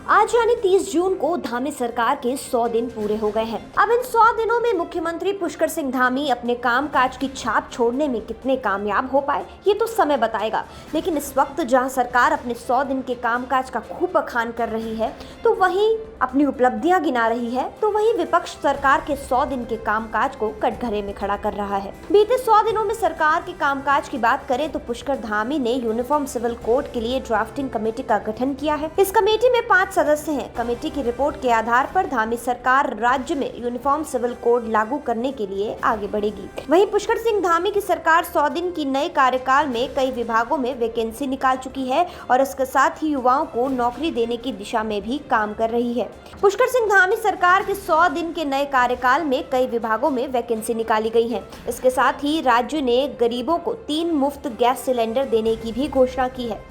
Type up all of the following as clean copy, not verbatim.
आज यानी 30 जून को धामी सरकार के 100 दिन पूरे हो गए हैं। अब इन 100 दिनों में मुख्यमंत्री पुष्कर सिंह धामी अपने कामकाज की छाप छोड़ने में कितने कामयाब हो पाए, ये तो समय बताएगा। लेकिन इस वक्त जहां सरकार अपने 100 दिन के कामकाज का खूब बखान कर रही है, तो वहीं अपनी उपलब्धियां गिना रही है, तो वहीं विपक्ष सरकार के 100 दिन के कामकाज को कटघरे में खड़ा कर रहा है। बीते 100 दिनों में सरकार के कामकाज की बात करें तो पुष्कर धामी ने यूनिफॉर्म सिविल कोड के लिए ड्राफ्टिंग कमेटी का गठन किया है। इस कमेटी में 5 सदस्य हैं। कमेटी की रिपोर्ट के आधार पर धामी सरकार राज्य में यूनिफॉर्म सिविल कोड लागू करने के लिए आगे बढ़ेगी। वहीं पुष्कर सिंह धामी की सरकार 100 दिन की नए कार्यकाल में कई विभागों में वैकेंसी निकाल चुकी है और इसके साथ ही युवाओं को नौकरी देने की दिशा में भी काम कर रही है। पुष्कर सिंह धामी सरकार के 100 दिन के नए कार्यकाल में कई विभागों में वैकेंसी निकाली गई है। इसके साथ ही राज्य ने गरीबों को 3 मुफ्त गैस सिलेंडर देने की भी घोषणा की है।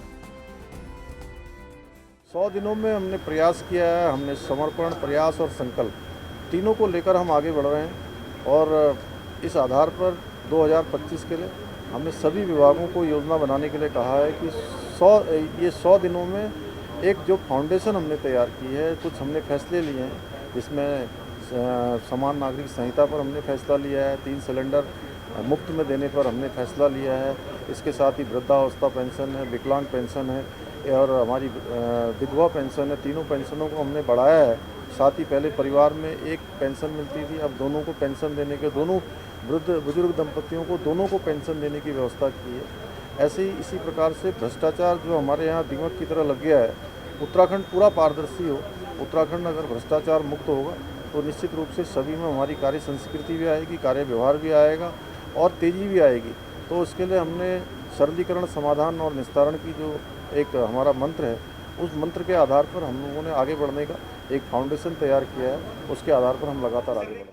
100 दिनों में हमने प्रयास किया है, हमने समर्पण, प्रयास और संकल्प तीनों को लेकर हम आगे बढ़ रहे हैं और इस आधार पर 2025 के लिए हमने सभी विभागों को योजना बनाने के लिए कहा है कि 100 दिनों में एक जो फाउंडेशन हमने तैयार की है, कुछ हमने फैसले लिए हैं। इसमें समान नागरिक संहिता पर हमने फैसला लिया है, 3 सिलेंडर मुफ्त में देने पर हमने फैसला लिया है। इसके साथ ही वृद्धावस्था पेंशन है, विकलांग पेंशन है और हमारी विधवा पेंशन है। तीनों पेंशनों को हमने बढ़ाया है। साथ ही पहले परिवार में एक पेंशन मिलती थी, अब दोनों को पेंशन देने के, दोनों बुजुर्ग दंपतियों को दोनों को पेंशन देने की व्यवस्था की है। ऐसे ही इसी प्रकार से भ्रष्टाचार जो हमारे यहाँ दीमक की तरह लग गया है, उत्तराखंड पूरा पारदर्शी हो। उत्तराखंड अगर भ्रष्टाचार मुक्त होगा तो निश्चित रूप से सभी में हमारी कार्य संस्कृति भी आएगी, कार्य व्यवहार भी आएगा और तेज़ी भी आएगी। तो उसके लिए हमने सरलीकरण, समाधान और निस्तारण की जो एक हमारा मंत्र है, उस मंत्र के आधार पर हम लोगों ने आगे बढ़ने का एक फाउंडेशन तैयार किया है। उसके आधार पर हम लगातार आगे बढ़े।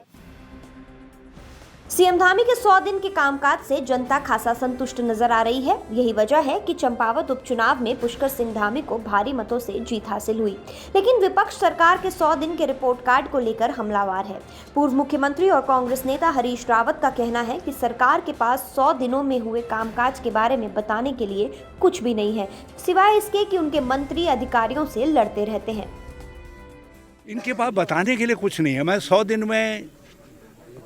सीएम धामी के 100 दिन के कामकाज से जनता खासा संतुष्ट नजर आ रही है। यही वजह है कि चंपावत उपचुनाव में पुष्कर सिंह धामी को भारी मतों से जीत हासिल हुई। लेकिन विपक्ष सरकार के 100 दिन के रिपोर्ट कार्ड को लेकर हमलावर है। पूर्व मुख्यमंत्री और कांग्रेस नेता हरीश रावत का कहना है कि सरकार के पास 100 दिनों में हुए कामकाज के बारे में बताने के लिए कुछ भी नहीं है, सिवाय इसके कि उनके मंत्री अधिकारियों से लड़ते रहते हैं। इनके पास बताने के लिए कुछ नहीं है। मैं 100 दिन में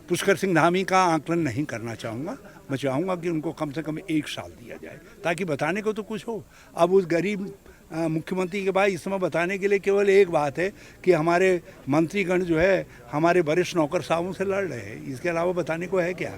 पुष्कर सिंह धामी का आकलन नहीं करना चाहूँगा। मैं चाहूँगा कि उनको कम से कम 1 साल दिया जाए ताकि बताने को तो कुछ हो। अब उस गरीब मुख्यमंत्री के बाद इस समय बताने के लिए केवल एक बात है कि हमारे मंत्रीगण जो है हमारे वरिष्ठ नौकर साहबों से लड़ रहे हैं। इसके अलावा बताने को है क्या?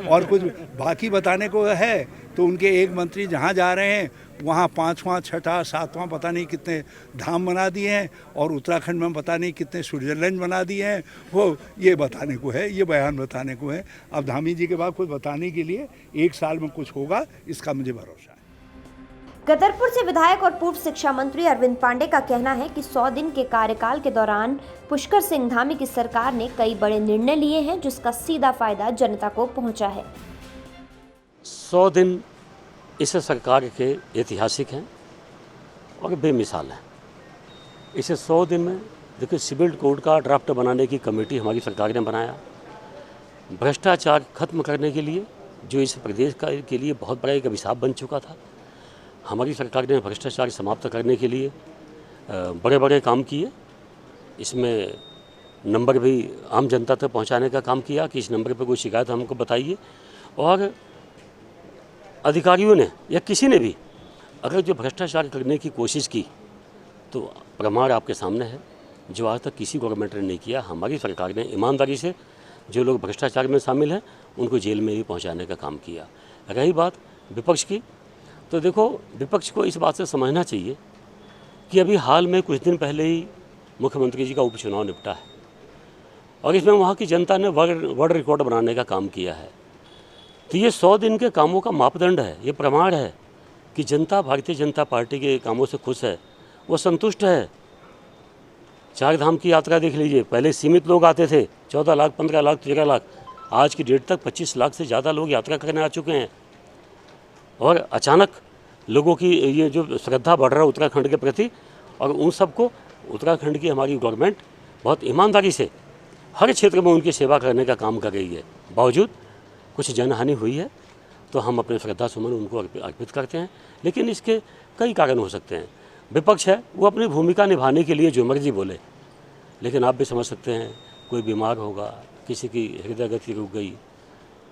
और कुछ बाकी बताने को है तो उनके एक मंत्री जहाँ जा रहे हैं वहाँ 5वां, 6ठा, 7वां पता नहीं कितने धाम बना दिए हैं और उत्तराखंड में पता नहीं कितने स्विट्जरलैंड बना दिए हैं। वो ये बताने को है, ये बयान बताने को है। अब धामी जी के बाद कुछ बताने के लिए 1 साल में कुछ होगा, इसका मुझे भरोसा है। गदरपुर से विधायक और पूर्व शिक्षा मंत्री अरविंद पांडे का कहना है कि 100 दिन के कार्यकाल के दौरान पुष्कर सिंह धामी की सरकार ने कई बड़े निर्णय लिए हैं, जिसका सीधा फायदा जनता को पहुंचा है। 100 दिन इस सरकार के ऐतिहासिक हैं और बेमिसाल हैं। इसे 100 दिन में देखिए, सिविल कोड का ड्राफ्ट बनाने की कमेटी हमारी सरकार ने बनाया। भ्रष्टाचार खत्म करने के लिए, जो इस प्रदेश के लिए बहुत बड़ा एक अभिशाप बन चुका था, हमारी सरकार ने भ्रष्टाचार समाप्त करने के लिए बड़े बड़े काम किए। इसमें नंबर भी आम जनता तक पहुंचाने का काम किया कि इस नंबर पर कोई शिकायत हमको बताइए। और अधिकारियों ने या किसी ने भी अगर जो भ्रष्टाचार करने की कोशिश की तो प्रमाण आपके सामने है, जो आज तक किसी गवर्नमेंट ने नहीं किया। हमारी सरकार ने ईमानदारी से जो लोग भ्रष्टाचार में शामिल हैं उनको जेल में भी पहुंचाने का काम किया। रही बात विपक्ष की, तो देखो, विपक्ष को इस बात से समझना चाहिए कि अभी हाल में कुछ दिन पहले ही मुख्यमंत्री जी का उपचुनाव निपटा है और इसमें वहाँ की जनता ने वर्ल्ड रिकॉर्ड बनाने का काम किया है। तो ये 100 दिन के कामों का मापदंड है, ये प्रमाण है कि जनता भारतीय जनता पार्टी के कामों से खुश है, वो संतुष्ट है। 4 धाम की यात्रा देख लीजिए, पहले सीमित लोग आते थे, 14 लाख, 15 लाख, 13 लाख, आज की डेट तक 25 लाख से ज़्यादा लोग यात्रा करने आ चुके हैं। और अचानक लोगों की ये जो श्रद्धा बढ़ रहा है उत्तराखंड के प्रति, और उन सबको उत्तराखंड की हमारी गवर्नमेंट बहुत ईमानदारी से हर क्षेत्र में उनकी सेवा करने का काम कर रही है। बावजूद कुछ जनहानि हुई है तो हम अपने श्रद्धा सुमन उनको अर्पित करते हैं, लेकिन इसके कई कारण हो सकते हैं। विपक्ष है वो अपनी भूमिका निभाने के लिए जो मर्जी बोले, लेकिन आप भी समझ सकते हैं कोई बीमार होगा, किसी की हृदय गति रुक गई,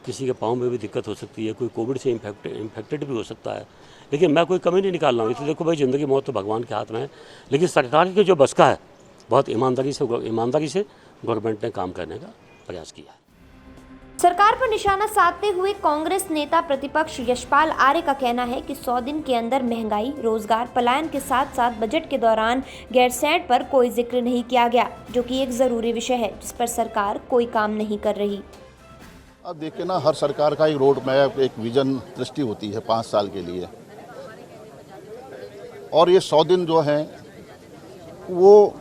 किसी के पाँव में भी दिक्कत हो सकती है, कोई कोविड से इन्फेक्टेड भी हो सकता है, लेकिन मैं कोई कमी नहीं निकाल रहा हूँ। इसलिए देखो भाई, ज़िंदगी मौत तो भगवान के हाथ में है, लेकिन सरकार के जो बस का है बहुत ईमानदारी से गवर्नमेंट ने काम करने का प्रयास किया है। सरकार पर निशाना साधते हुए कांग्रेस नेता प्रतिपक्ष यशपाल आर्य का कहना है कि 100 दिन के अंदर महंगाई, रोजगार, पलायन के साथ साथ बजट के दौरान गैरसैंण पर कोई जिक्र नहीं किया गया, जो कि एक जरूरी विषय है जिस पर सरकार कोई काम नहीं कर रही। अब देखिए ना, हर सरकार का एक रोड मैप, एक विजन दृष्टि होती है 5 साल के लिए, और ये 100 दिन जो है वो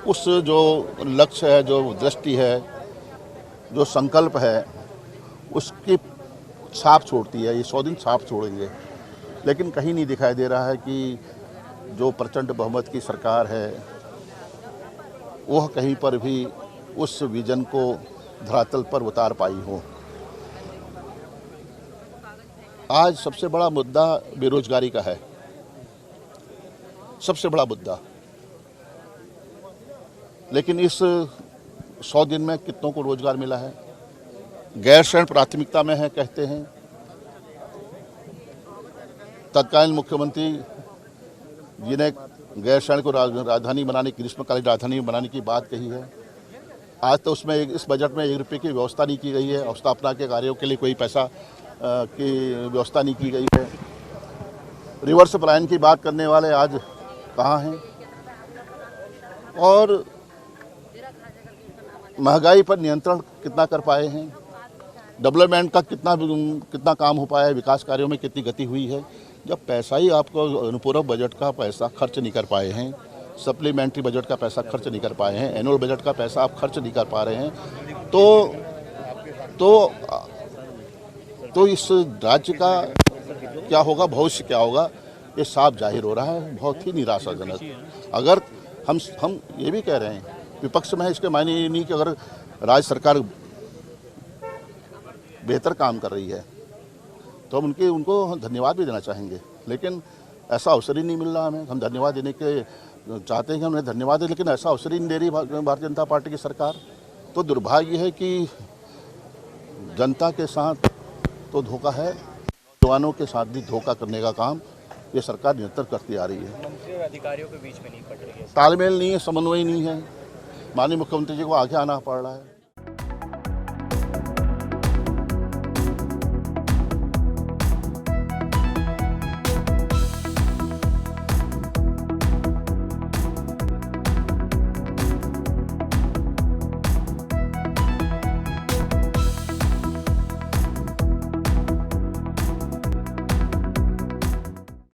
उस जो लक्ष्य है, जो दृष्टि है, जो संकल्प है, उसकी छाप छोड़ती है। ये 100 दिन छाप छोड़ेंगे, लेकिन कहीं नहीं दिखाई दे रहा है कि जो प्रचंड बहुमत की सरकार है वह कहीं पर भी उस विजन को धरातल पर उतार पाई हो। आज सबसे बड़ा मुद्दा बेरोजगारी का है, सबसे बड़ा मुद्दा, लेकिन इस 100 दिन में कितनों को रोजगार मिला है? गैरसैंण प्राथमिकता में है कहते हैं। तत्कालीन मुख्यमंत्री जिन्हें गैरसैंण को राजधानी बनाने की, ग्रीष्मकालीन राजधानी बनाने की बात कही है, आज तो उसमें इस बजट में 1 रुपये की व्यवस्था नहीं की गई है, और स्थापना के कार्यों के लिए कोई पैसा की व्यवस्था नहीं की गई है। रिवर्स पलायन की बात करने वाले आज कहाँ हैं? और महंगाई पर नियंत्रण कितना कर पाए हैं? डेवलपमेंट का कितना काम हो पाया है? विकास कार्यों में कितनी गति हुई है? जब पैसा ही आपको अनुपूरक बजट का पैसा खर्च नहीं कर पाए हैं, सप्लीमेंट्री बजट का पैसा खर्च नहीं कर पाए हैं, एनुअल बजट का पैसा आप खर्च नहीं कर पा रहे हैं, तो इस राज्य का क्या होगा, भविष्य क्या होगा, ये साफ जाहिर हो रहा है। बहुत ही निराशाजनक। अगर हम ये भी कह रहे हैं, विपक्ष में है, इसके मायने ये नहीं कि अगर राज्य सरकार बेहतर काम कर रही है तो हम उनको धन्यवाद भी देना चाहेंगे, लेकिन ऐसा अवसर ही नहीं मिल रहा हमें। हम धन्यवाद देने के चाहते हैं कि उन्हें धन्यवाद दें, लेकिन ऐसा अवसर ही नहीं दे रही भारतीय जनता पार्टी की सरकार। तो दुर्भाग्य है कि जनता के साथ तो धोखा है, जवानों के साथ भी धोखा करने का काम ये सरकार निरंतर करती आ रही है। मंत्री और अधिकारियों के बीच में नहीं पड़ रही है, तालमेल नहीं है, समन्वय नहीं है, माननीय मुख्यमंत्री जी को आगे आना पड़ रहा है।